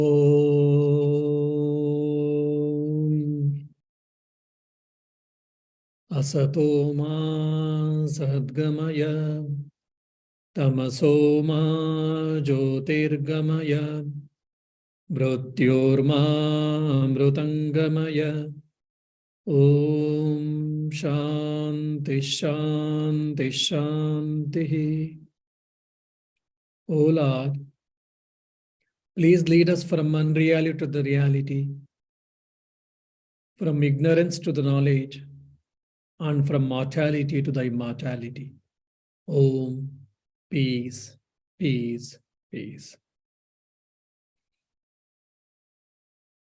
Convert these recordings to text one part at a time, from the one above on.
Om Asato Ma Sadgamaya Tamaso Ma Jyotirgamaya Mrityorma Amrutangamaya. Om Shanti Shanti Shanti. O Lord, please lead us from unreality to the reality, from ignorance to the knowledge, and from mortality to the immortality. Om, peace, peace, peace.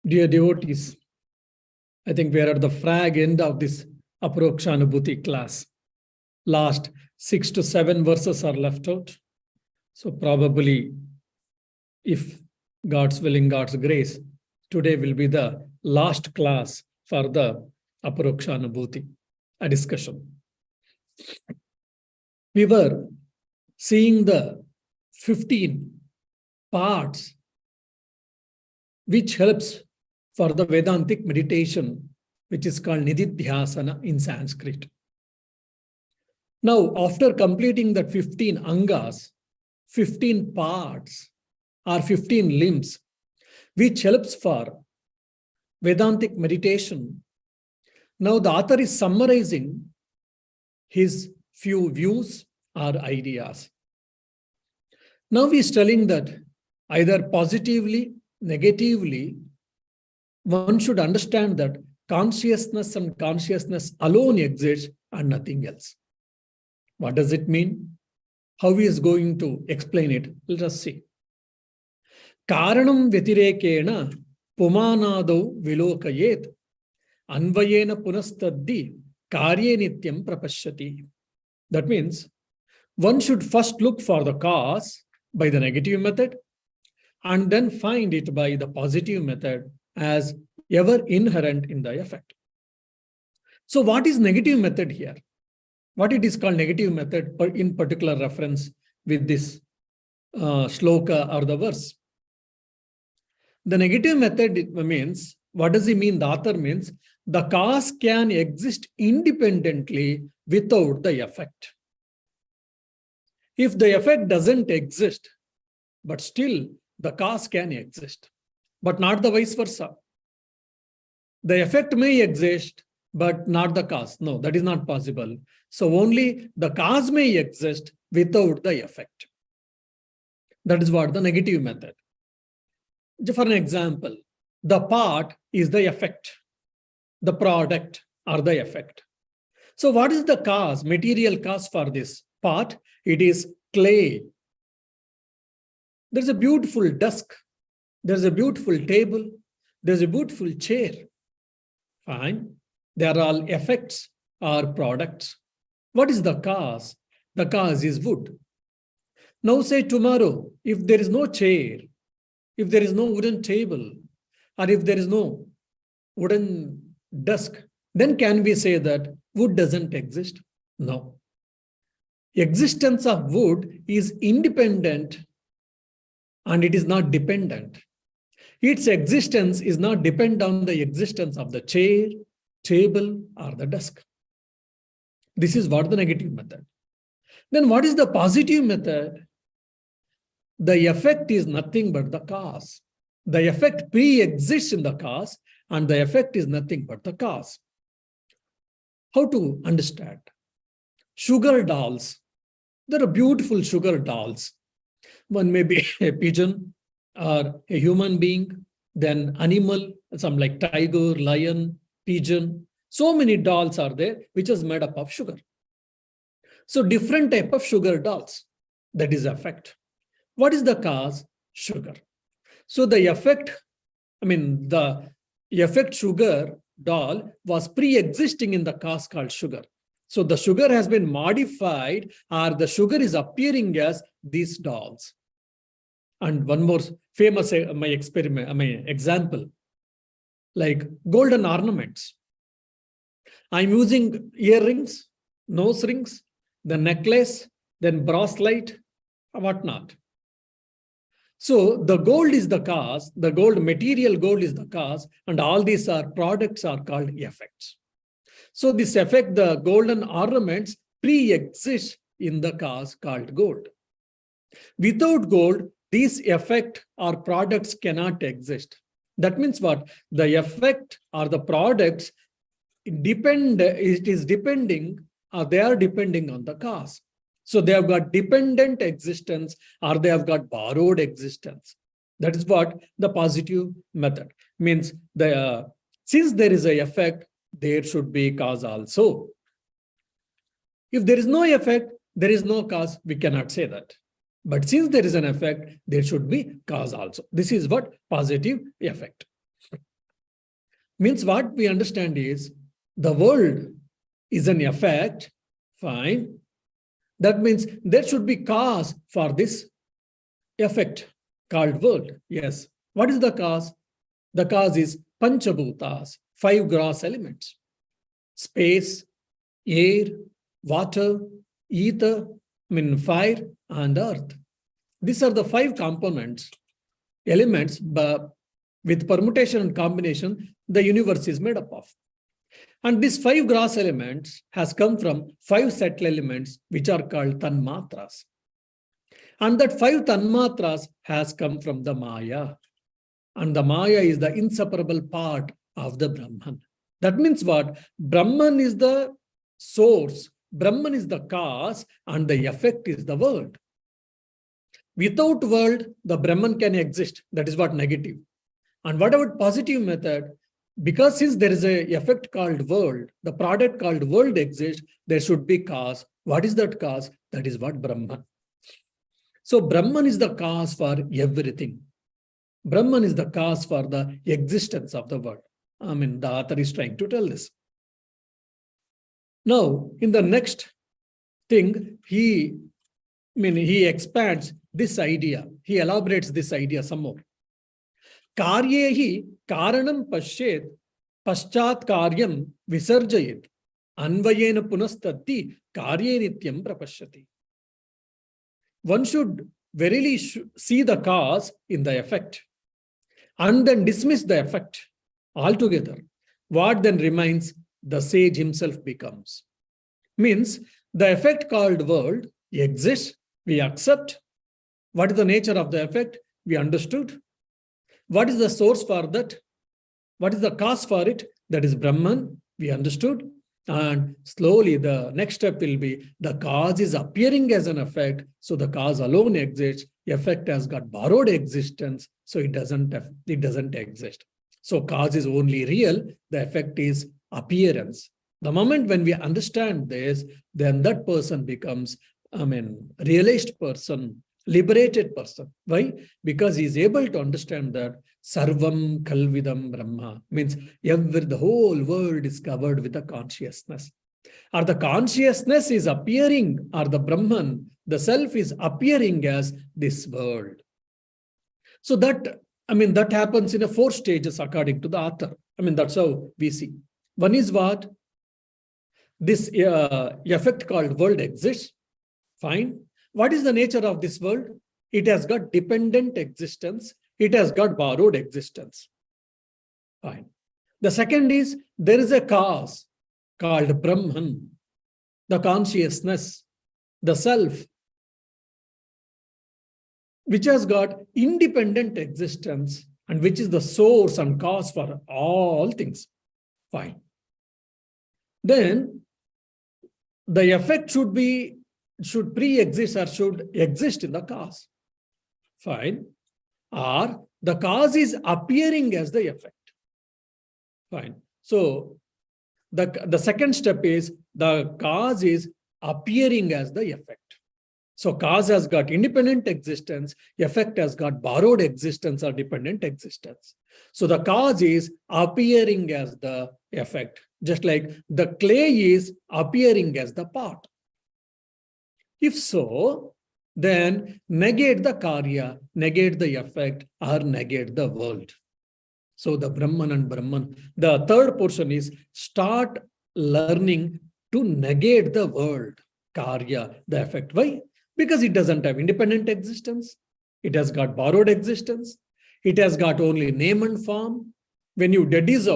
Dear devotees, I think we are at the frag end of this Aparokshanubhuti class. Last 6 to 7 verses are left out. So probably, if God's willing, God's grace, today will be the last class for the Aparokshanubhuti, a discussion. We were seeing the 15 parts which helps for the Vedantic meditation, which is called Nididhyasana in Sanskrit. Now, after completing that 15 angas, 15 parts or 15 limbs, which helps for Vedantic meditation, now the author is summarizing his few views or ideas. Now he is telling that either positively, negatively, one should understand that consciousness and consciousness alone exists and nothing else. What does it mean? How he is going to explain it? Let us see. Karanam vyatirekena pumanadau vilokayet anvayena punastaddi karye nityam prapashyati. That means one should first look for the cause by the negative method and then find it by the positive method as ever inherent in the effect. So what is negative method here? What it is called negative method in particular reference with this shloka or the verse? The negative method means, what does it mean? The author means the cause can exist independently without the effect. If the effect doesn't exist, but still the cause can exist, but not the vice versa. The effect may exist, but not the cause. No, that is not possible. So only the cause may exist without the effect. That is what the negative method. For an example, the part is the effect, the product or the effect. So what is the cause, material cause for this part? It is clay. There's a beautiful desk. There's a beautiful table. There's a beautiful chair. Fine. They are all effects or products. What is the cause? The cause is wood. Now say tomorrow, if there is no chair, if there is no wooden table, or if there is no wooden desk, then can we say that wood doesn't exist? No. Existence of wood is independent and it is not dependent. Its existence is not dependent on the existence of the chair, table, or the desk. This is what the negative method. Then what is the positive method? The effect is nothing but the cause. The effect pre-exists in the cause, and the effect is nothing but the cause. How to understand? Sugar dolls. There are beautiful sugar dolls. One may be a pigeon or a human being, then animal, some like tiger, lion, pigeon. So many dolls are there, which is made up of sugar. So different type of sugar dolls. That is effect. What is the cause? Sugar. So the effect, the effect sugar doll was pre-existing in the cause called sugar. So the sugar has been modified, or the sugar is appearing as these dolls. And one more famous example, like golden ornaments. I'm using earrings, nose rings, the necklace, then bracelet, whatnot. So the gold is the cause, the gold, material gold is the cause, and all these are products are called effects. So this effect, the golden ornaments, pre-exist in the cause called gold. Without gold, these effect or products cannot exist. That means what? The effect or the products depend, it is depending, or they are depending on the cause. So they have got dependent existence or they have got borrowed existence. That is what the positive method means. Since there is an effect, there should be cause also. If there is no effect, there is no cause, we cannot say that. But since there is an effect, there should be cause also. This is what positive effect. Means what we understand is the world is an effect, fine. That means there should be cause for this effect called world. Yes. What is the cause? The cause is Panchabhutas, 5 gross elements: space, air, water, ether, fire, and earth. These are the 5 components, elements, but with permutation and combination, the universe is made up of. And these 5 gross elements has come from 5 subtle elements, which are called tanmatras. And that 5 tanmatras has come from the Maya. And the Maya is the inseparable part of the Brahman. That means what? Brahman is the source, Brahman is the cause, and the effect is the world. Without world, the Brahman can exist. That is what negative. And what about positive method? Because since there is an effect called world, the product called world exists, there should be cause. What is that cause? That is what Brahman. So Brahman is the cause for everything. Brahman is the cause for the existence of the world. The author is trying to tell this. Now, in the next thing, he expands this idea. He elaborates this idea some more. Karyehi karanam pashyet paschat karyam visarjayet anvayena punastati karye nityam prapashyati. One should verily see the cause in the effect and then dismiss the effect altogether. What then remains? The sage himself becomes. Means the effect called world exists, we accept. What is the nature of the effect? We understood. What is the source for that? What is the cause for it? That is Brahman, we understood. And slowly the next step will be the cause is appearing as an effect. So the cause alone exists. The effect has got borrowed existence. So it doesn't exist. So cause is only real. The effect is appearance. The moment when we understand this, then that person becomes, realized person, liberated person. Why? Because he is able to understand that Sarvam Kalvidam Brahma means the whole world is covered with the consciousness. Or the consciousness is appearing, or the Brahman, the self is appearing as this world. So that happens in 4 stages according to the author. That's how we see. One is what? This effect called world exists. Fine. What is the nature of this world? It has got dependent existence. It has got borrowed existence. Fine. The second is there is a cause called Brahman, the consciousness, the self, which has got independent existence and which is the source and cause for all things. Fine. Then the effect should pre-exist or should exist in the cause. Fine. Or the cause is appearing as the effect. Fine. So the second step is the cause is appearing as the effect. So cause has got independent existence, effect has got borrowed existence or dependent existence. So the cause is appearing as the effect, just like the clay is appearing as the pot. If so, then negate the karya, negate the effect, or negate the world. So the Brahman and Brahman. The third portion is start learning to negate the world, karya, the effect. Why? Because it doesn't have independent existence. It has got borrowed existence. It has got only name and form. When you deduce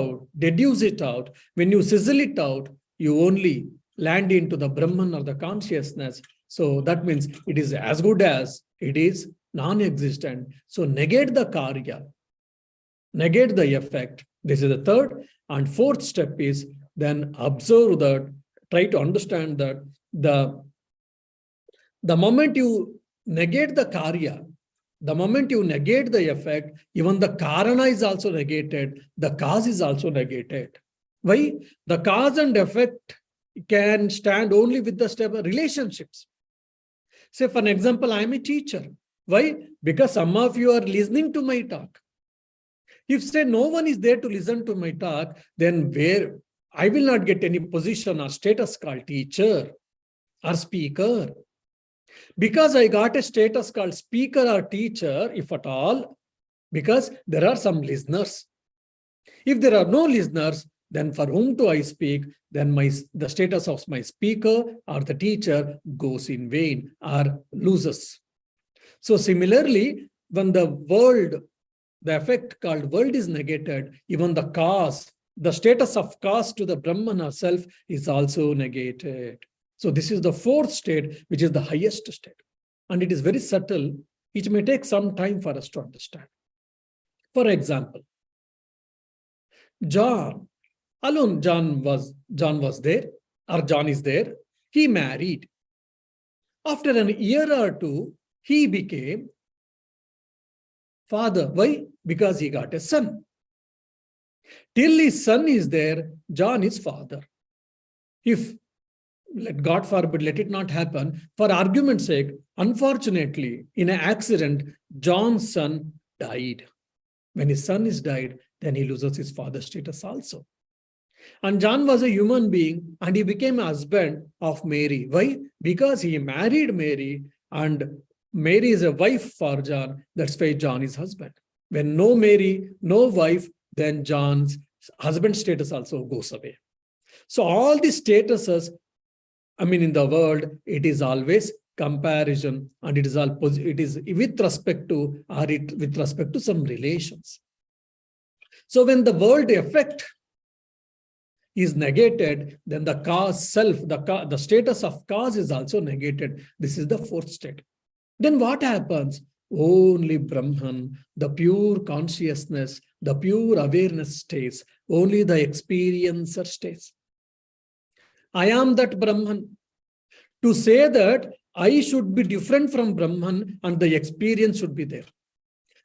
it out, when you sizzle it out, you only land into the Brahman or the consciousness. So that means it is as good as it is non-existent. So negate the karya, negate the effect. This is the third. And fourth step is then observe that, try to understand that the moment you negate the karya, the moment you negate the effect, even the karana is also negated, the cause is also negated. Why? The cause and effect can stand only with the step of relationships. Say, for an example, I am a teacher. Why? Because some of you are listening to my talk. If say no one is there to listen to my talk, then where I will not get any position or status called teacher or speaker. Because I got a status called speaker or teacher, if at all, because there are some listeners. If there are no listeners, then for whom do I speak? Then the status of my speaker or the teacher goes in vain or loses. So similarly, when the effect called world is negated, even the cause, the status of cause to the Brahman or self is also negated. So this is the fourth state, which is the highest state. And it is very subtle. It may take some time for us to understand. For example, John was there, or John is there. He married. After an year or two, he became father. Why? Because he got a son. Till his son is there, John is father. If, let God forbid, let it not happen, for argument's sake, unfortunately, in an accident, John's son died. When his son is died, then he loses his father's status also. And John was a human being and he became a husband of Mary. Why? Because he married Mary and Mary is a wife for John. That's why John is husband. When no Mary, no wife, then John's husband status also goes away. So all these statuses, in the world, it is always comparison and it is with respect to some relations. So when the world effect is negated, then the cause self, the status of cause is also negated. This is the fourth state. Then what happens? Only Brahman, the pure consciousness, the pure awareness stays. Only the experiencer stays. I am that Brahman. To say that I should be different from Brahman and the experience should be there.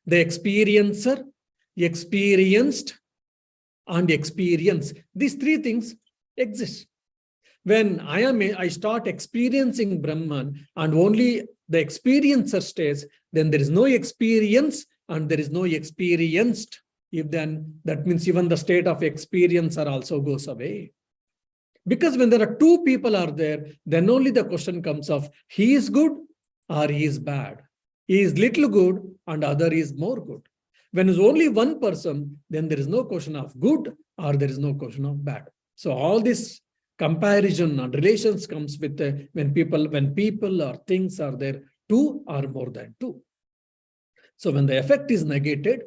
The experiencer, experienced, and experience. These three things exist. When I start experiencing Brahman and only the experiencer stays, then there is no experience and there is no experienced. If then, that means even the state of experiencer also goes away. Because when there are two people are there, then only the question comes of he is good or he is bad. He is little good and other is more good. When it's only one person, then there is no question of good or there is no question of bad. So all this comparison and relations comes with when people or things are there, two or more than two. So when the effect is negated,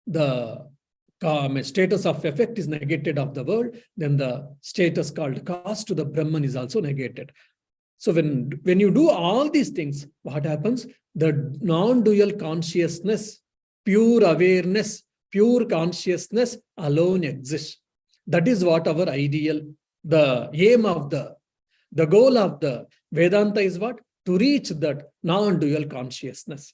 the status of effect is negated of the world, then the status called cause to the Brahman is also negated. So when you do all these things, what happens? The non-dual consciousness, pure awareness, pure consciousness alone exists. That is what our ideal, the aim of the goal of the Vedanta is what? To reach that non-dual consciousness.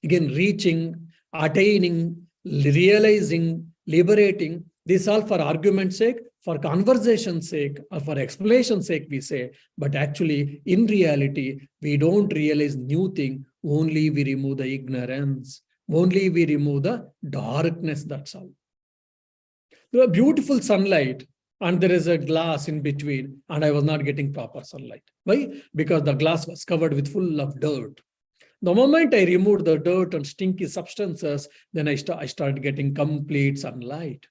Again, reaching, attaining, realizing, liberating, this all for argument's sake, for conversation's sake, or for explanation's sake, we say. But actually, in reality, we don't realize new thing, only we remove the ignorance. Only we remove the darkness, that's all. There was beautiful sunlight and there is a glass in between and I was not getting proper sunlight. Why? Because the glass was covered with full of dirt. The moment I removed the dirt and stinky substances, then I started getting complete sunlight.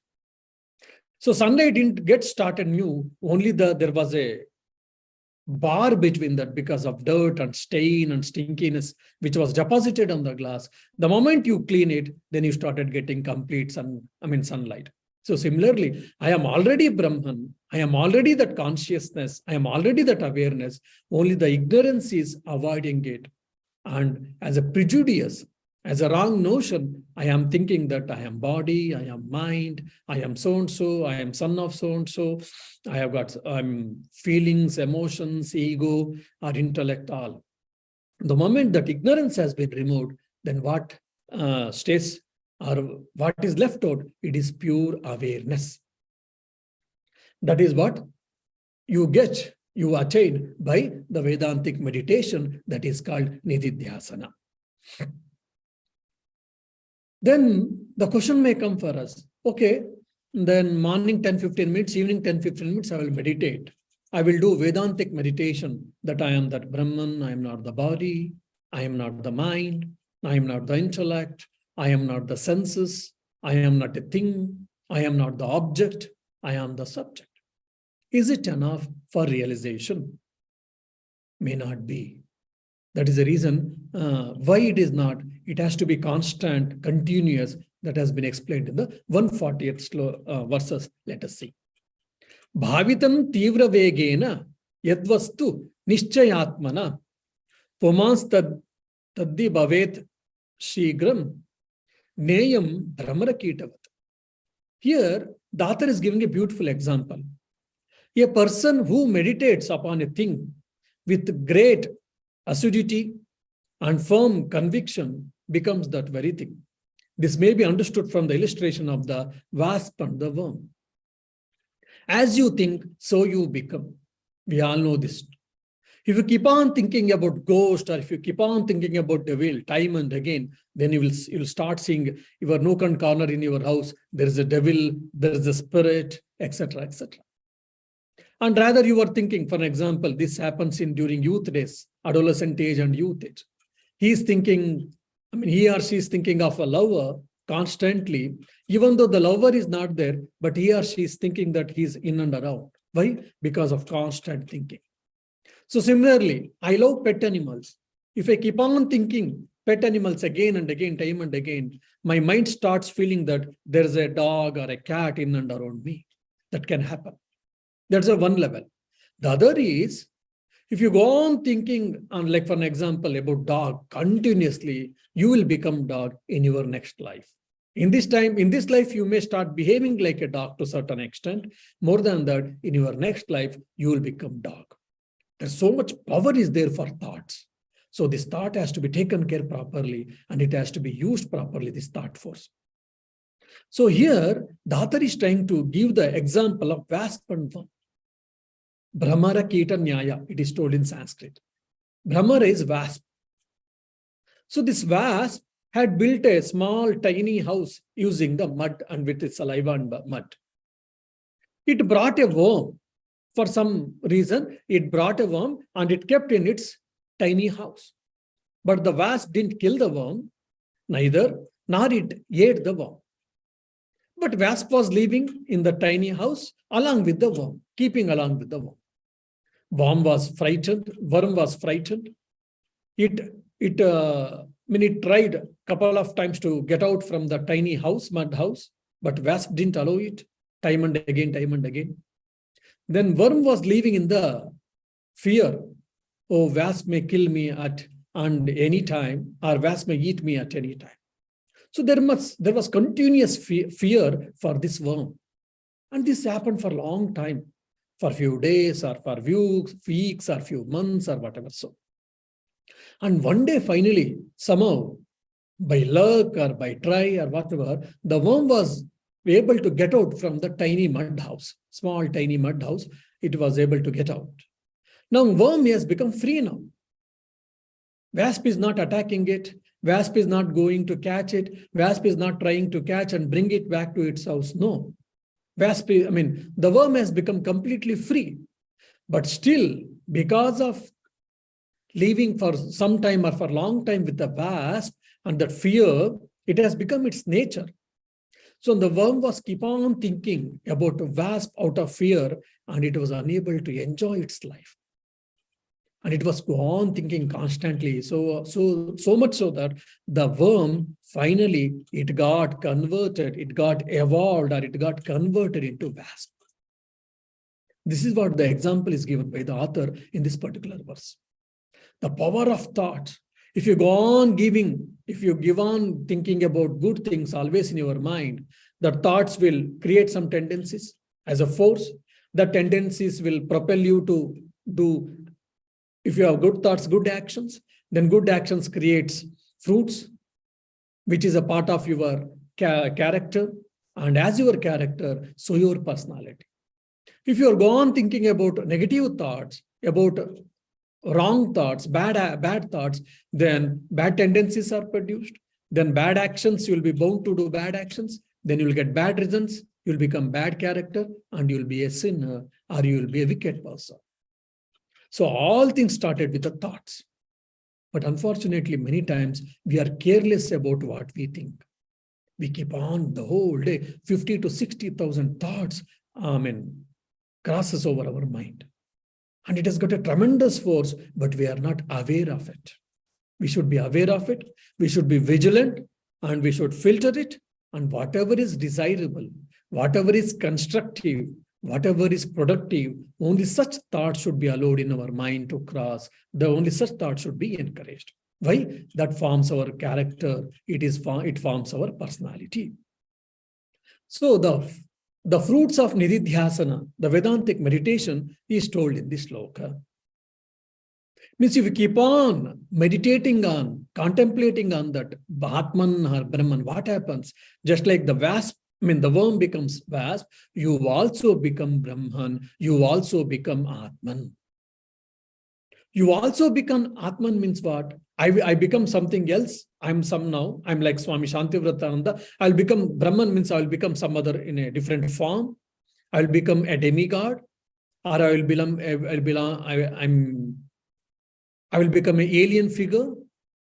So sunlight didn't get started new, only there was a bar between that because of dirt and stain and stinkiness, which was deposited on the glass. The moment you clean it, then you started getting complete sunlight. So similarly, I am already Brahman. I am already that consciousness. I am already that awareness. Only the ignorance is avoiding it. And as a prejudice, as a wrong notion, I am thinking that I am body, I am mind, I am so-and-so, I am son of so-and-so, I have got feelings, emotions, ego, or intellect, all. The moment that ignorance has been removed, then what stays or what is left out? It is pure awareness. That is what you attain by the Vedantic meditation that is called Nididhyasana. Then the question may come for us, okay, then morning 10-15 minutes, evening 10-15 minutes, I will meditate. I will do Vedantic meditation that I am that Brahman, I am not the body, I am not the mind, I am not the intellect, I am not the senses, I am not a thing, I am not the object, I am the subject. Is it enough for realization? May not be. That is the reason why it is not. It has to be constant, continuous. That has been explained in the 140th verses. Let us see. Bhavitam tivra vegena yadvastu nischayatmana pumas taddi bhavet shigram neyam brahmarakitavat. Here, the author is giving a beautiful example. A person who meditates upon a thing with great assiduity and firm conviction becomes that very thing. This may be understood from the illustration of the wasp and the worm. As you think, so you become. We all know this. If you keep on thinking about ghost, or if you keep on thinking about devil time and again, then you'll start seeing your nook and corner in your house. There is a devil, there is a spirit, etc., etc. And rather you are thinking, for example, this happens during youth days, adolescent age and youth age. He is thinking, he or she is thinking of a lover constantly, even though the lover is not there, but he or she is thinking that he's in and around. Why? Because of constant thinking. So similarly, I love pet animals. If I keep on thinking pet animals again and again, time and again, my mind starts feeling that there's a dog or a cat in and around me. That can happen. That's a one level. The other is, if you go on thinking, like for an example, about dog continuously, you will become dog in your next life. In this life, you may start behaving like a dog to a certain extent. More than that, in your next life, you will become dog. There's so much power is there for thoughts. So this thought has to be taken care properly and it has to be used properly, this thought force. So here, the author is trying to give the example of wasp and worm. Brahmara Kita Nyaya, it is told in Sanskrit. Brahmara is wasp. So this wasp had built a small, tiny house using the mud and with its saliva and mud. It brought a worm. For some reason, it brought a worm and it kept in its tiny house. But the wasp didn't kill the worm, nor it ate the worm. But wasp was living in the tiny house along with the worm, keeping along with the worm. Worm was frightened. It tried a couple of times to get out from the tiny house, mud house, but wasp didn't allow it time and again. Then worm was living in the fear. Oh, wasp may kill me at any time, or wasp may eat me at any time. So there was continuous fear for this worm. And this happened for a long time, for a few days or for weeks or few months or whatever so. And one day, finally, somehow, by luck or by try or whatever, the worm was able to get out from the tiny mud house, small tiny mud house. It was able to get out. Now worm has become free now. Wasp is not attacking it. Wasp is not going to catch it. Wasp is not trying to catch and bring it back to its house. No. The worm has become completely free. But still, because of living for some time or for a long time with the wasp and that fear, it has become its nature. So the worm was keep on thinking about a wasp out of fear and it was unable to enjoy its life. And it was go on thinking constantly. So much so that the worm finally it got converted, it got evolved, or it got converted into wasp. This is what the example is given by the author in this particular verse. The power of thought. If you go on giving, if you give on thinking about good things always in your mind, the thoughts will create some tendencies as a force. The tendencies will propel you to do. If you have good thoughts, good actions, then good actions creates fruits, which is a part of your character. And as your character, so your personality. If you are go on thinking about negative thoughts, about wrong thoughts, bad thoughts, then bad tendencies are produced. Then bad actions, you will be bound to do bad actions. Then you will get bad results. You will become bad character, and you will be a sinner, or you will be a wicked person. So all things started with the thoughts. But unfortunately, many times we are careless about what we think. We keep on the whole day, 50 to 60,000 thoughts, crosses over our mind. And it has got a tremendous force, but we are not aware of it. We should be aware of it. We should be vigilant, and we should filter it. And whatever is desirable, whatever is constructive, whatever is productive, only such thoughts should be allowed in our mind to cross. Only such thoughts should be encouraged. Why? That forms our character. It forms our personality. So the fruits of Nididhyasana, the Vedantic meditation, is told in this sloka. Means if you keep on meditating on, contemplating on that Atman or Brahman, what happens? Just like the wasp, the worm becomes wasp, you also become Brahman, you also become Atman. You also become Atman means what? I become something else. I'm some now. I'm like Swami Shantivratananda. I'll become Brahman means I'll become some other in a different form. I'll become a demigod, or I will become an alien figure.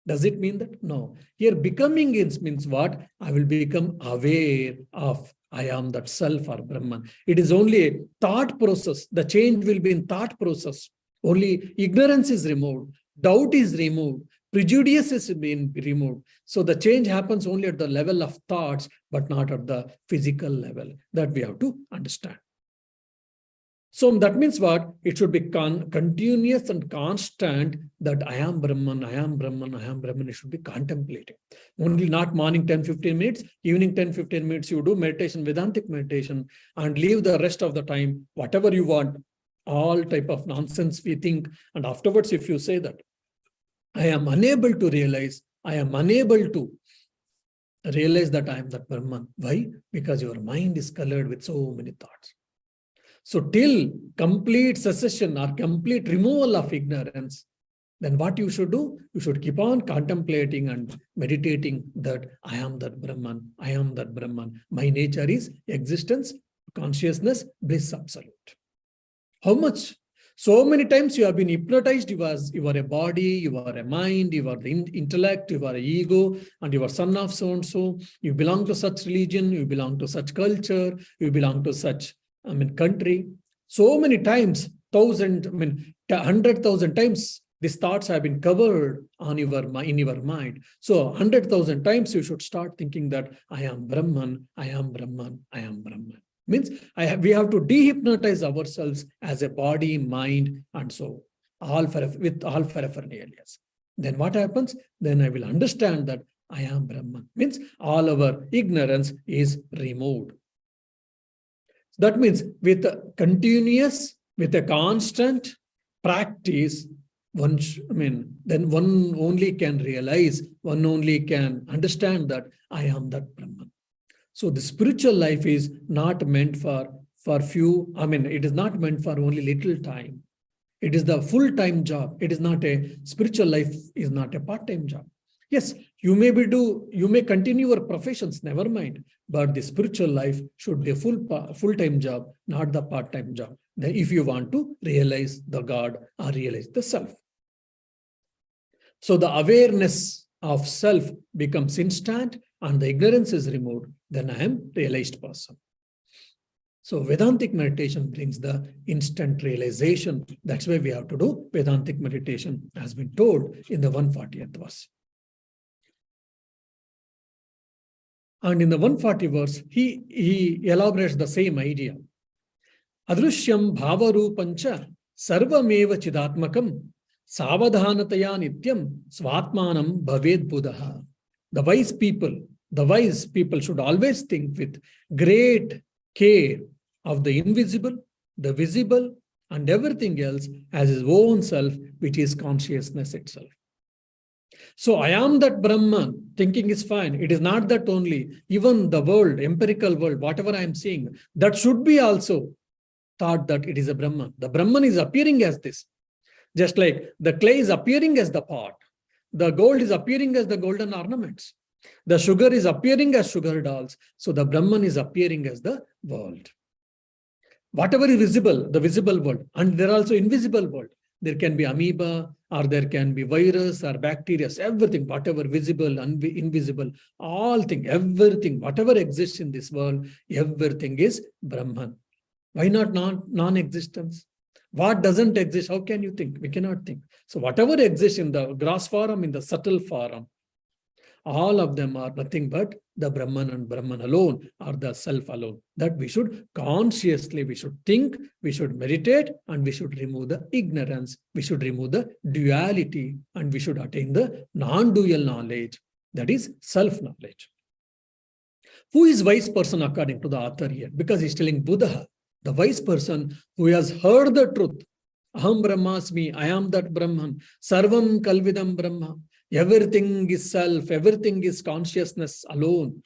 Does it mean that? No. Here becoming means what? I will become aware of I am that self or Brahman. It is only a thought process. The change will be in thought process. Only ignorance is removed. Doubt is removed. Prejudice is being removed. So the change happens only at the level of thoughts, but not at the physical level. That we have to understand. So that means what? It should be continuous and constant that I am Brahman, I am Brahman, I am Brahman. It should be contemplating. Only not morning 10-15 minutes, evening 10-15 minutes you do meditation, Vedantic meditation, and leave the rest of the time, whatever you want, all type of nonsense we think. And afterwards, if you say that, I am unable to realize, I am unable to realize that I am that Brahman. Why? Because your mind is colored with so many thoughts. So till complete cessation or complete removal of ignorance, then what you should do? You should keep on contemplating and meditating that I am that Brahman, I am that Brahman. My nature is existence, consciousness, bliss absolute. How much? So many times you have been hypnotized. You are a body, you are a mind, you are the intellect, you are an ego, and you are son of so-and-so. You belong to such religion, you belong to such culture, you belong to such country. So many times, 100,000 times, these thoughts have been covered in your mind. So 100,000 times you should start thinking that I am Brahman, I am Brahman, I am Brahman. Means we have to dehypnotize ourselves as a body, mind, and soul, with all paraphernalias. Then what happens? Then I will understand that I am Brahman. Means all our ignorance is removed. That means with a continuous, with a constant practice, then one only can realize, one only can understand that I am that Brahman. So the spiritual life is not meant for few, it is not meant for only little time. It is the full-time job. It is not spiritual life is not a part-time job. Yes, you may continue your professions, never mind. But the spiritual life should be a full-time job, not the part-time job. If you want to realize the God or realize the self. So the awareness of self becomes instant and the ignorance is removed, then I am realized person. So Vedantic meditation brings the instant realization. That's why we have to do Vedantic meditation, as been told in the 140th verse. And in the 140th verse, he elaborates the same idea. Adrishyam bhavarupancha sarvameva chidatmakam savadhanataya nityam svatmanam bhaved buddha. The wise people should always think with great care of the invisible, the visible, and everything else as his own self, which is consciousness itself. So I am that Brahman, thinking is fine. It is not that only. Even the world, empirical world, whatever I am seeing, that should be also thought that it is a Brahman. The Brahman is appearing as this. Just like the clay is appearing as the pot. The gold is appearing as the golden ornaments. The sugar is appearing as sugar dolls. So the Brahman is appearing as the world. Whatever is visible, the visible world. And there are also invisible world. There can be amoeba, or there can be virus or bacteria, everything, whatever visible, invisible, all things, everything, whatever exists in this world, everything is Brahman. Why not non-existence? What doesn't exist? How can you think? We cannot think. So whatever exists in the gross form, in the subtle form, all of them are nothing but the Brahman and Brahman alone, or the self alone. That we should consciously, we should think, we should meditate, and we should remove the ignorance, we should remove the duality, and we should attain the non-dual knowledge, that is self-knowledge. Who is wise person according to the author here? Because he's telling Buddha, the wise person who has heard the truth. Aham Brahmasmi, I am that Brahman. Sarvam Kalvidam Brahma. Everything is self, everything is consciousness alone.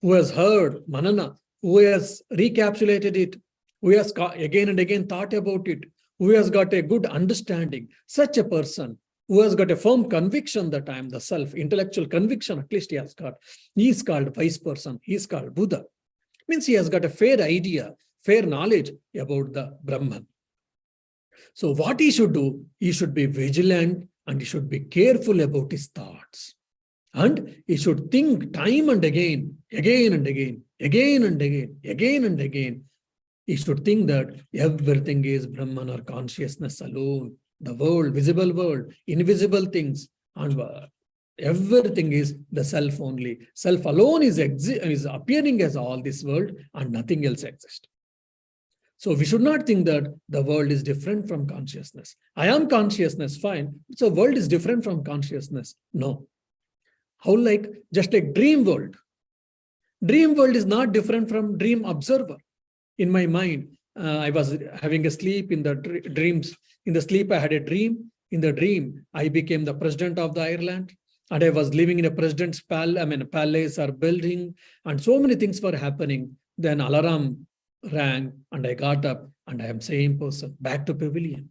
Who has heard Manana, who has recapitulated it, who has again and again thought about it, who has got a good understanding. Such a person who has got a firm conviction that I am the self, intellectual conviction at least he has got. He is called wise person. He is called Buddha. Means he has got a fair idea, fair knowledge about the Brahman. So what he should do, he should be vigilant and he should be careful about his thoughts. And he should think time and again, again and again, again and again, again and again. He should think that everything is Brahman or consciousness alone. The world, visible world, invisible things, and everything is the self only. Self alone is appearing as all this world and nothing else exists. So we should not think that the world is different from consciousness. I am consciousness, fine. So world is different from consciousness. No. How just like dream world. Dream world is not different from dream observer. In my mind, I was having a sleep in the dreams. In the sleep, I had a dream. In the dream, I became the president of the Ireland. And I was living in a president's palace or building. And so many things were happening. Then alarm rang and I got up and I am same person, back to pavilion.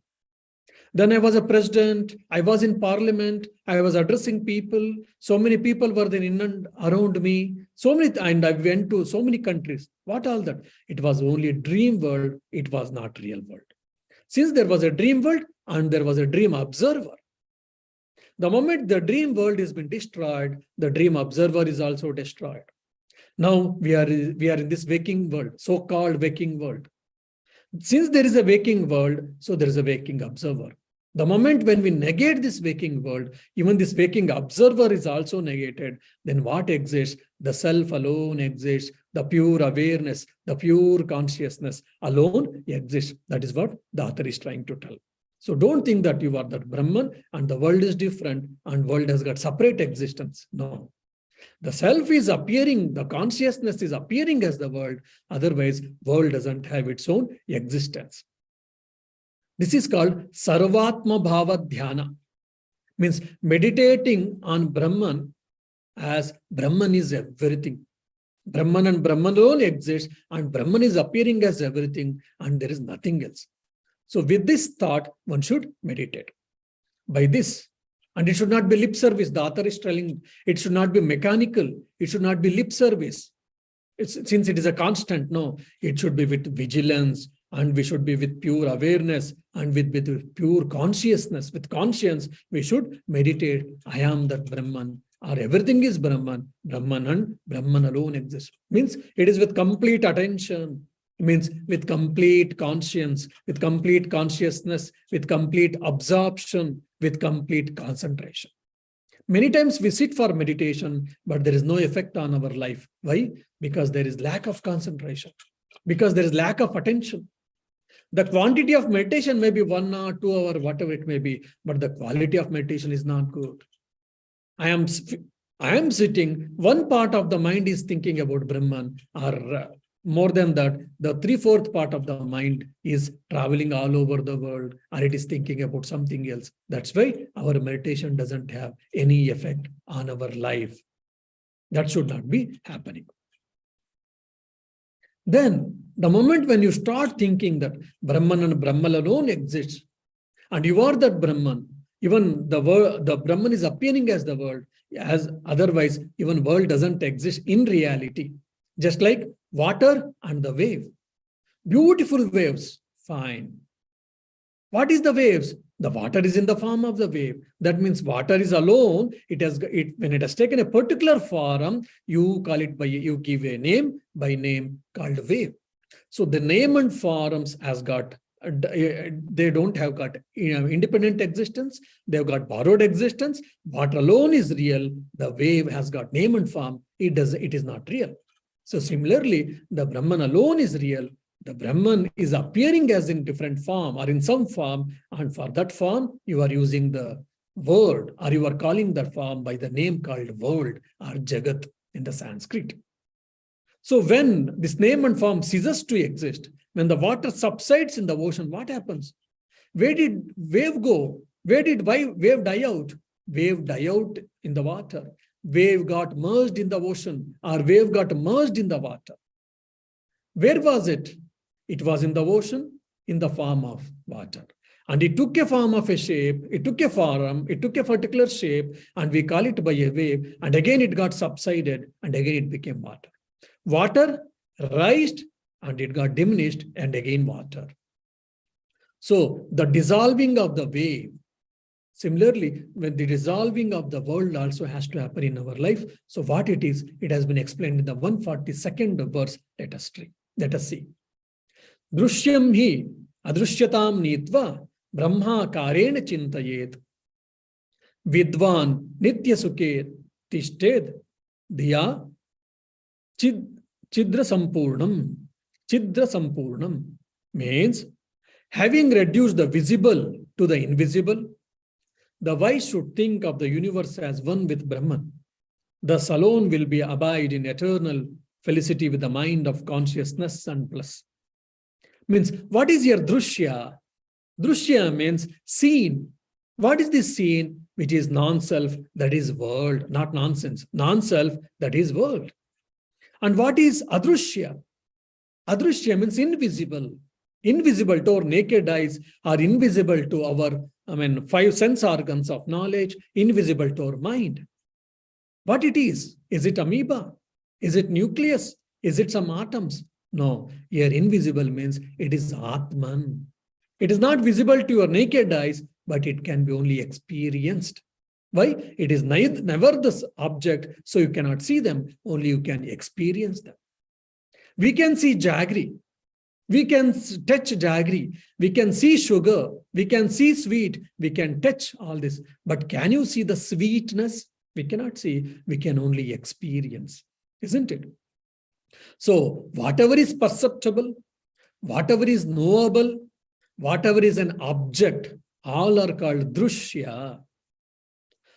Then I was a president, I was in parliament, I was addressing people, so many people were then in and around me, and I went to so many countries. What all that? It was only a dream world, it was not real world. Since there was a dream world and there was a dream observer, the moment the dream world has been destroyed, the dream observer is also destroyed. Now we are in this waking world, so-called waking world. Since there is a waking world, so there is a waking observer. The moment when we negate this waking world, even this waking observer is also negated, then what exists? The self alone exists, the pure awareness, the pure consciousness alone exists. That is what the author is trying to tell. So don't think that you are that Brahman and the world is different and world has got separate existence. No. The self is appearing, the consciousness is appearing as the world. Otherwise, world doesn't have its own existence. This is called Sarvatma Bhava Dhyana. Means meditating on Brahman as Brahman is everything. Brahman and Brahman alone exists and Brahman is appearing as everything and there is nothing else. So with this thought, one should meditate. By this, and it should not be lip service. The author is telling it should not be mechanical. It should not be lip service. Since it is a constant, no, it should be with vigilance and we should be with pure awareness and with pure consciousness. With conscience, we should meditate. I am that Brahman or everything is Brahman. Brahman and Brahman alone exists. Means it is with complete attention. Means with complete conscience, with complete consciousness, with complete absorption, with complete concentration. Many times we sit for meditation, but there is no effect on our life. Why? Because there is lack of concentration, because there is lack of attention. The quantity of meditation may be 1 or 2 hours, whatever it may be, but the quality of meditation is not good. I am sitting, one part of the mind is thinking about Brahman, or more than that, the 3/4 part of the mind is traveling all over the world, or it is thinking about something else. That's why our meditation doesn't have any effect on our life. That should not be happening. Then, the moment when you start thinking that Brahman and Brahman alone exists, and you are that Brahman, even the Brahman is appearing as the world, as otherwise, even world doesn't exist in reality. Just like water and the wave. Beautiful waves, fine. What is the waves? The water is in the form of the wave. That means water is alone. When it has taken a particular form, you call it you give a name by name called wave. So the name and forms has got, they don't have got independent existence. They've got borrowed existence. What alone is real, the wave has got name and form. It is not real. So similarly, the Brahman alone is real. The Brahman is appearing as in different form or in some form, and for that form, you are using the word, or you are calling that form by the name called world or Jagat in the Sanskrit. So when this name and form ceases to exist, when the water subsides in the ocean, what happens? Where did wave go? Where did wave die out? Wave die out in the water. Wave got merged in the ocean, or wave got merged in the water. Where was it? It was in the ocean in the form of water. And it took a form of a shape, it took a form, it took a particular shape, and we call it by a wave, and again it got subsided, and again it became water. Water rised, and it got diminished, and again water. So the dissolving of the wave, similarly, when the dissolving of the world also has to happen in our life. So what it is, it has been explained in the 142nd verse. Let us see. Drushyam hi adrushyatam nitva brahma karena chintayet vidvan nitya sukhe tishted dhiya chidra sampurnam means having reduced the visible to the invisible, the wise should think of the universe as one with Brahman. Thus alone will be abide in eternal felicity with the mind of consciousness and bliss. Means, what is your drushya? Drushya means seen. What is this seen? Which is non-self, that is world, not nonsense. Non-self, that is world. And what is adrushya? Adrushya means invisible. Invisible to our naked eyes, or invisible to our 5 sense organs of knowledge, invisible to our mind. What it is? Is it amoeba? Is it nucleus? Is it some atoms? No, here invisible means it is Atman. It is not visible to your naked eyes, but it can be only experienced. Why? It is never this object, so you cannot see them, only you can experience them. We can see jaggery. We can touch jaggery. We can see sugar. We can see sweet. We can touch all this. But can you see the sweetness? We cannot see. We can only experience. Isn't it? So whatever is perceptible, whatever is knowable, whatever is an object, all are called drushya.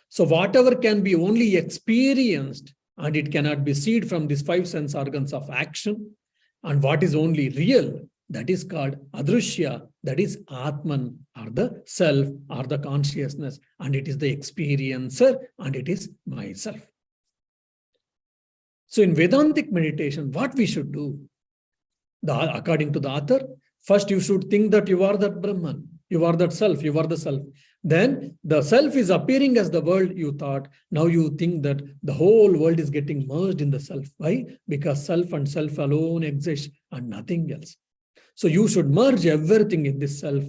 So whatever can be only experienced, and it cannot be seen from these 5 sense organs of action, and what is only real, that is called adrushya, that is Atman, or the self, or the consciousness, and it is the experiencer, and it is myself. So in Vedantic meditation, what we should do? According to the author, first you should think that you are that Brahman, you are that self, you are the self. Then the self is appearing as the world you thought. Now you think that the whole world is getting merged in the self. Why? Because self and self alone exist and nothing else. So you should merge everything in this self.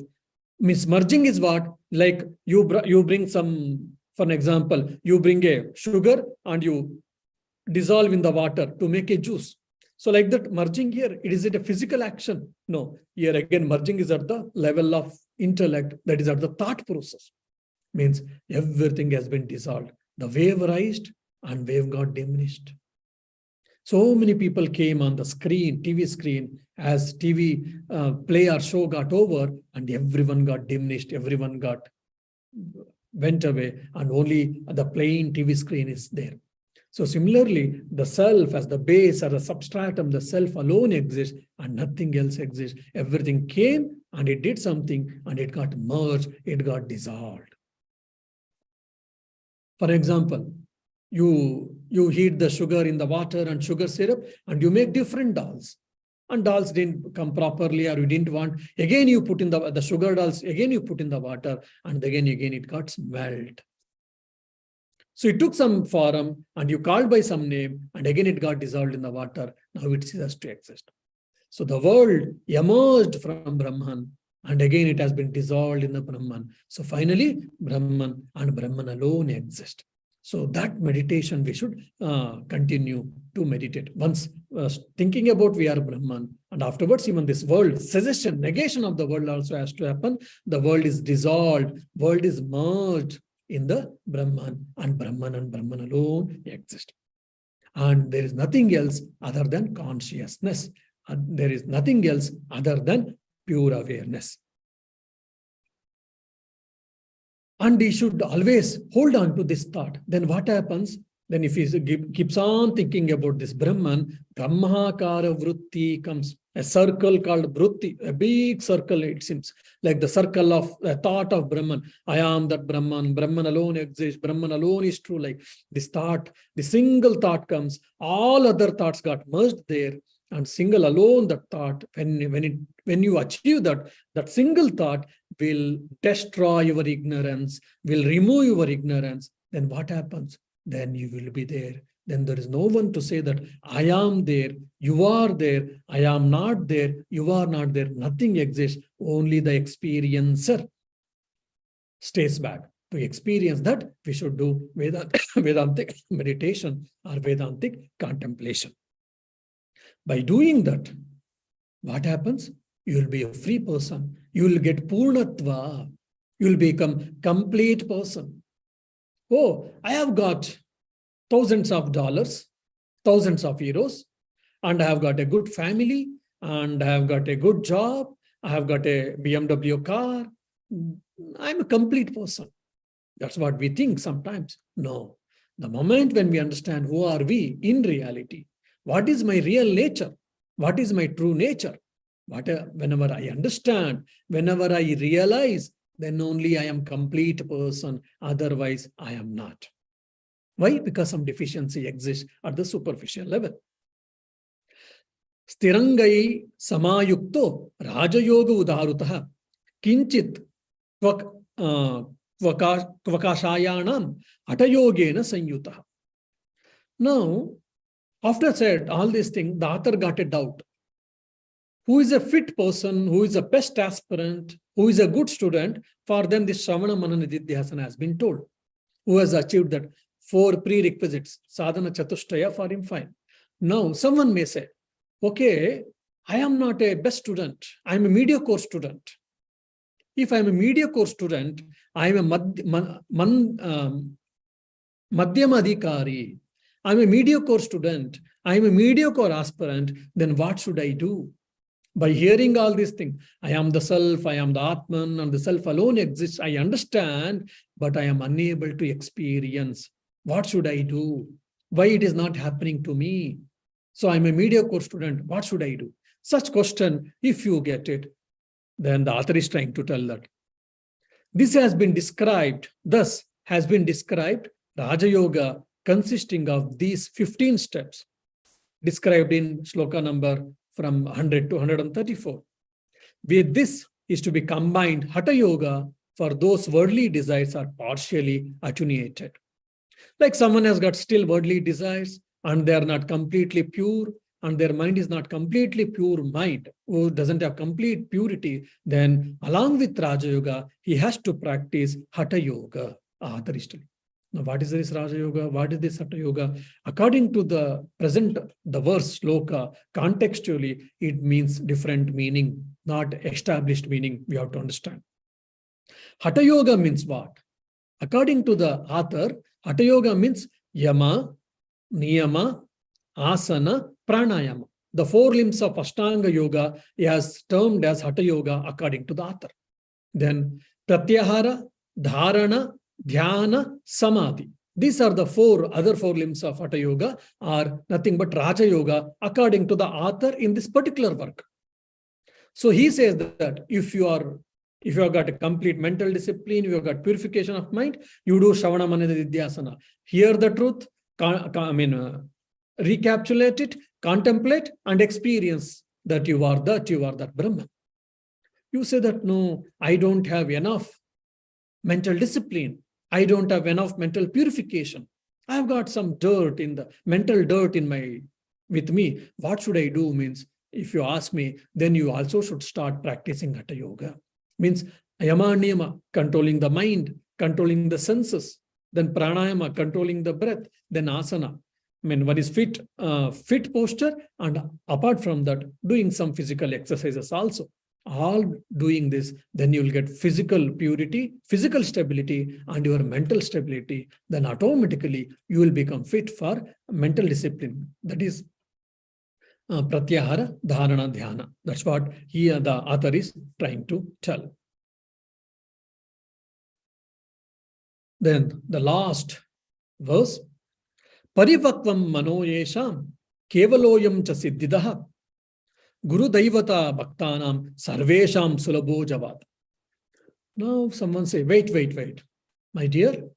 Means merging is what? Like you bring some, for an example, you bring a sugar and you dissolve in the water to make a juice. So like that merging here, is it a physical action? No. Here again, merging is at the level of intellect, that is at the thought process. Means everything has been dissolved. The wave raised and wave got diminished. So many people came on the screen, TV screen, as TV play or show got over, and everyone got diminished, everyone went away, and only the plain TV screen is there. So similarly, the self as the base or the substratum, the self alone exists and nothing else exists. Everything came and it did something and it got merged, it got dissolved. For example, you heat the sugar in the water and sugar syrup and you make different dolls. And dolls didn't come properly or you didn't want. Again, you put in the sugar dolls, again you put in the water and again it got melt. So you took some form and you called by some name and again it got dissolved in the water. Now it ceases to exist. So the world emerged from Brahman and again it has been dissolved in the Brahman. So finally Brahman and Brahman alone exist. So that meditation we should continue to meditate. Once thinking about we are Brahman, and afterwards even this world, cessation, negation of the world also has to happen. The world is dissolved, world is merged in the Brahman and Brahman alone exist. And there is nothing else other than consciousness. And there is nothing else other than pure awareness. And he should always hold on to this thought. Then what happens? Then if he keeps on thinking about this Brahman, Brahmakara Vritti comes. A circle called Vritti, a big circle it seems, like the circle of a thought of Brahman. I am that Brahman, Brahman alone exists, Brahman alone is true. Like this thought, the single thought comes, all other thoughts got merged there, and single alone that thought, when you achieve that single thought will destroy your ignorance, will remove your ignorance, then what happens? Then you will be there. Then there is no one to say that I am there, you are there, I am not there, you are not there. Nothing exists. Only the experiencer stays back. To experience that, we should do Vedantic meditation or Vedantic contemplation. By doing that, what happens? You will be a free person. You will get Purnatva. You will become complete person. Oh, I have got thousands of dollars, thousands of euros, and I have got a good family, and I have got a good job, I have got a BMW car. I'm a complete person. That's what we think sometimes. No. The moment when we understand who are we in reality, what is my real nature, what is my true nature, whenever I understand, whenever I realize, then only I am complete person. Otherwise, I am not. Why? Because some deficiency exists at the superficial level. Stirangai samayukto rajayoga udarutaha kinchit kvakashayanam atayogena sanyutaha. Now, after said all these things, the author got a doubt. Who is a fit person, who is a best aspirant, who is a good student? For them, this Shravana Manana Nididhyasana has been told. Who has achieved that 4 prerequisites, sadhana chatushtaya, for him fine. Now, someone may say, okay, I am not a best student, I am a mediocre student. If I am a mediocre student, I am a madhyama adhikari, I am a mediocre student, I am a mediocre aspirant, then what should I do? By hearing all these things, I am the self, I am the Atman, and the self alone exists. I understand, but I am unable to experience. What should I do? Why it is not happening to me? So I'm a mediocre student. What should I do? Such question, if you get it, then the author is trying to tell that. This has been described, thus has been described Raja Yoga consisting of these 15 steps described in shloka number from 100 to 134. With this is to be combined Hatha Yoga for those worldly desires are partially attenuated. Like someone has got still worldly desires and they are not completely pure and their mind is not completely pure mind, who doesn't have complete purity, then along with Raja Yoga, he has to practice Hatha Yoga. Now, what is this Raja Yoga? What is this Hatha Yoga? According to the present, the verse, sloka, contextually, it means different meaning, not established meaning. We have to understand. Hatha Yoga means what? According to the author, Hatha Yoga means yama, niyama, asana, pranayama. The four limbs of Ashtanga Yoga is termed as Hatha Yoga according to the author. Then pratyahara, dharana, dhyana, samadhi. These are the other four limbs of Hatha Yoga, are nothing but Raja Yoga according to the author in this particular work. So he says that if you have got a complete mental discipline, you have got purification of mind, you do Shravana Manana Nidhyasana. Hear the truth, recapitulate it, contemplate, and experience that you are that Brahman. You say that, no, I don't have enough mental discipline. I don't have enough mental purification. I've got some mental dirt with me. What should I do? Means, if you ask me, then you also should start practicing Hatha Yoga. Means yama niyama, controlling the mind, controlling the senses. Then pranayama, controlling the breath. Then asana. One is fit posture, and apart from that, doing some physical exercises also. All doing this, then you will get physical purity, physical stability, and your mental stability. Then automatically you will become fit for mental discipline. That is pratyahara, dharana, dhyana. That's what here the author is trying to tell. Then the last verse, parivakvam mano yesham kevaloyam cha siddhidah Guru Daivata Bhaktanam Sarvesham Sulabho Javad. Now someone say, wait. My dear,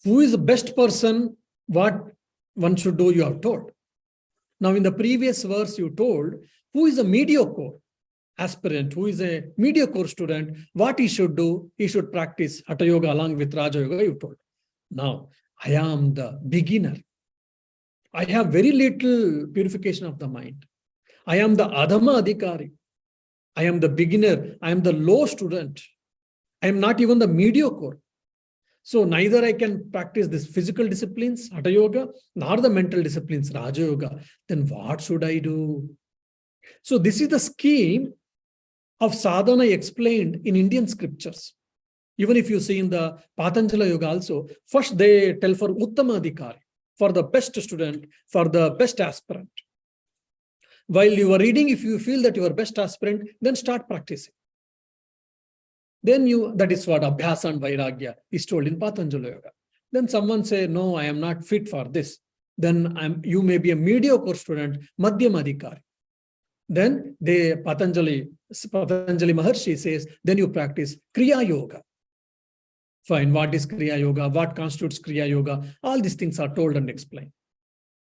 who is the best person? What one should do, you have told. Now in the previous verse you told, who is a mediocre aspirant, who is a mediocre student, what he should do? He should practice Hatha Yoga along with Raja Yoga, you told. Now, I am the beginner. I have very little purification of the mind. I am the Adhama Adhikari. I am the beginner. I am the low student. I am not even the mediocre. So neither I can practice this physical disciplines, Hatha Yoga, nor the mental disciplines, Raja Yoga. Then what should I do? So this is the scheme of sadhana explained in Indian scriptures. Even if you see in the Patanjali Yoga also, first they tell for Uttama Adhikari, for the best student, for the best aspirant. While you are reading, if you feel that you are best aspirant, then start practicing. Then that is what Abhyasa and Vairagya is told in Patanjali Yoga. Then someone say, no, I am not fit for this. Then you may be a mediocre student, Madhyama Adhikari. Then Patanjali Maharshi says, then you practice Kriya Yoga. Fine, what is Kriya Yoga? What constitutes Kriya Yoga? All these things are told and explained.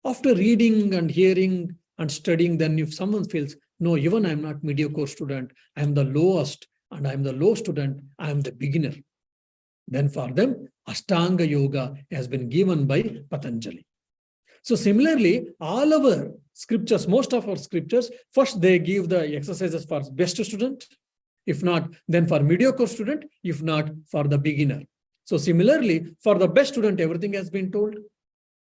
After reading and hearing and studying, then if someone feels, no, even I am not mediocre student, I am the lowest, and I am the low student, I am the beginner. Then for them, Ashtanga Yoga has been given by Patanjali. So similarly, all our scriptures, most of our scriptures, first they give the exercises for best student, if not, then for mediocre student, if not, for the beginner. So similarly, for the best student, everything has been told.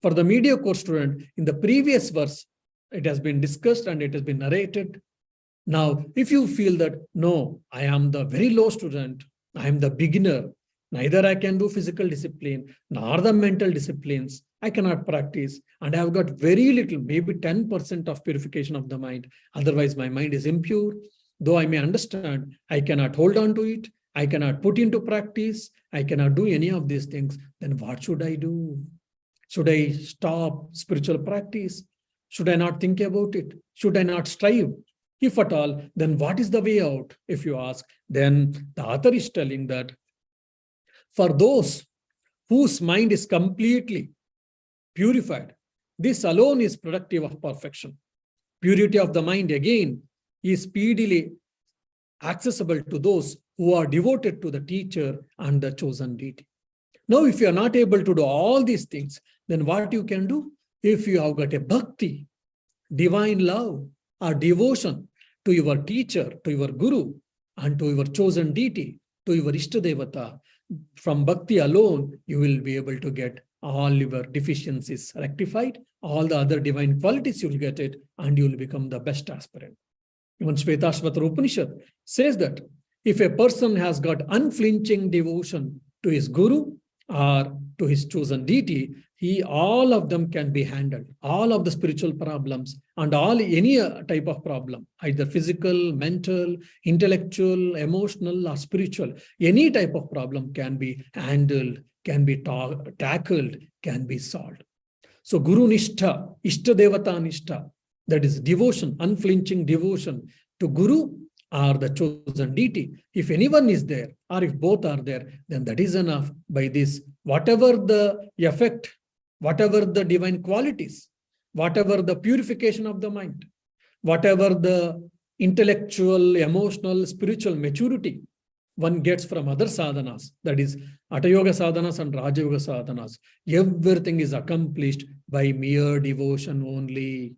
For the mediocre student, in the previous verse, it has been discussed and it has been narrated. Now, if you feel that, no, I am the very low student, I am the beginner, neither I can do physical discipline, nor the mental disciplines, I cannot practice, and I have got very little, maybe 10% of purification of the mind. Otherwise, my mind is impure. Though I may understand, I cannot hold on to it, I cannot put into practice, I cannot do any of these things. Then what should I do? Should I stop spiritual practice? Should I not think about it? Should I not strive? If at all, then what is the way out? If you ask, then the author is telling that for those whose mind is completely purified, this alone is productive of perfection. Purity of the mind, again, is speedily accessible to those who are devoted to the teacher and the chosen deity. Now, if you are not able to do all these things, then what you can do? If you have got a bhakti, divine love or devotion to your teacher, to your guru, and to your chosen deity, to your Ishtadevata, From bhakti alone, you will be able to get all your deficiencies rectified, all the other divine qualities, you will get it, and you will become the best aspirant. Even Shvetashvatara Upanishad says that if a person has got unflinching devotion to his guru or to his chosen deity, all of them can be handled. All of the spiritual problems and any type of problem, either physical, mental, intellectual, emotional, or spiritual, any type of problem can be handled, can be tackled, can be solved. So Guru Nishtha, Ishta Devata Nishtha, that is devotion, unflinching devotion to Guru or the chosen deity. If anyone is there, or if both are there, then that is enough. By this, whatever the effect, whatever the divine qualities, whatever the purification of the mind, whatever the intellectual, emotional, spiritual maturity one gets from other sadhanas, that is Hatha Yoga sadhanas and Raja Yoga sadhanas, everything is accomplished by mere devotion only.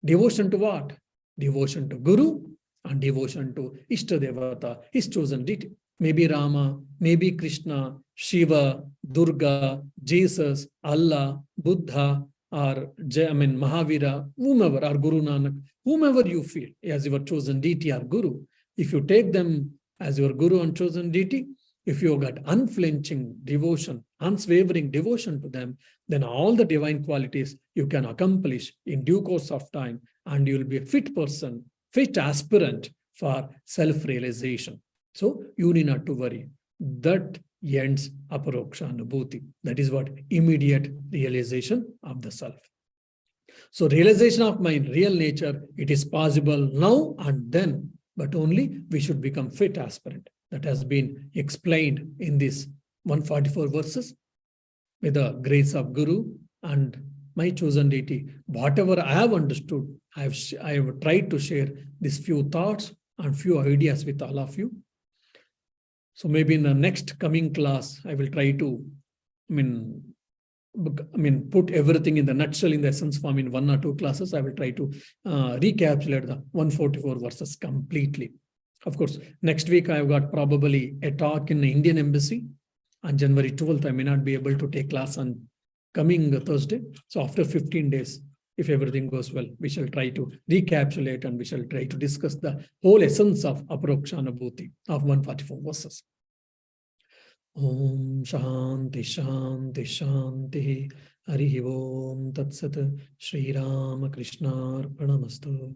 Devotion to what? Devotion to Guru and devotion to Ishta Devata, his chosen deity. Maybe Rama, maybe Krishna, Shiva, Durga, Jesus, Allah, Buddha, or Mahavira, whomever, or Guru Nanak, whomever you feel as your chosen deity or Guru. If you take them as your Guru and chosen deity, if you got unflinching devotion, unswavering devotion to them, then all the divine qualities you can accomplish in due course of time, and you will be a fit person, fit aspirant for self-realization. So you need not to worry. That ends Aparokshanubhuti. That is what immediate realization of the self. So realization of my real nature, it is possible now and then, but only we should become fit aspirant. That has been explained in these 144 verses. With the grace of Guru and my chosen deity, whatever I have understood, I have tried to share these few thoughts and few ideas with all of you. So maybe in the next coming class, I will try to, put everything in the nutshell, in the essence form in 1 or 2 classes. I will try to recapitulate the 144 verses completely. Of course, next week I've got probably a talk in the Indian Embassy. On January 12th, I may not be able to take class on coming Thursday. So after 15 days, if everything goes well, we shall try to recapitulate and we shall try to discuss the whole essence of Aparokshanubhuti of 144 verses. Om Shanti Shanti Shanti Harihi Om Tat Sat Shri Rama Krishna Arpanamastu.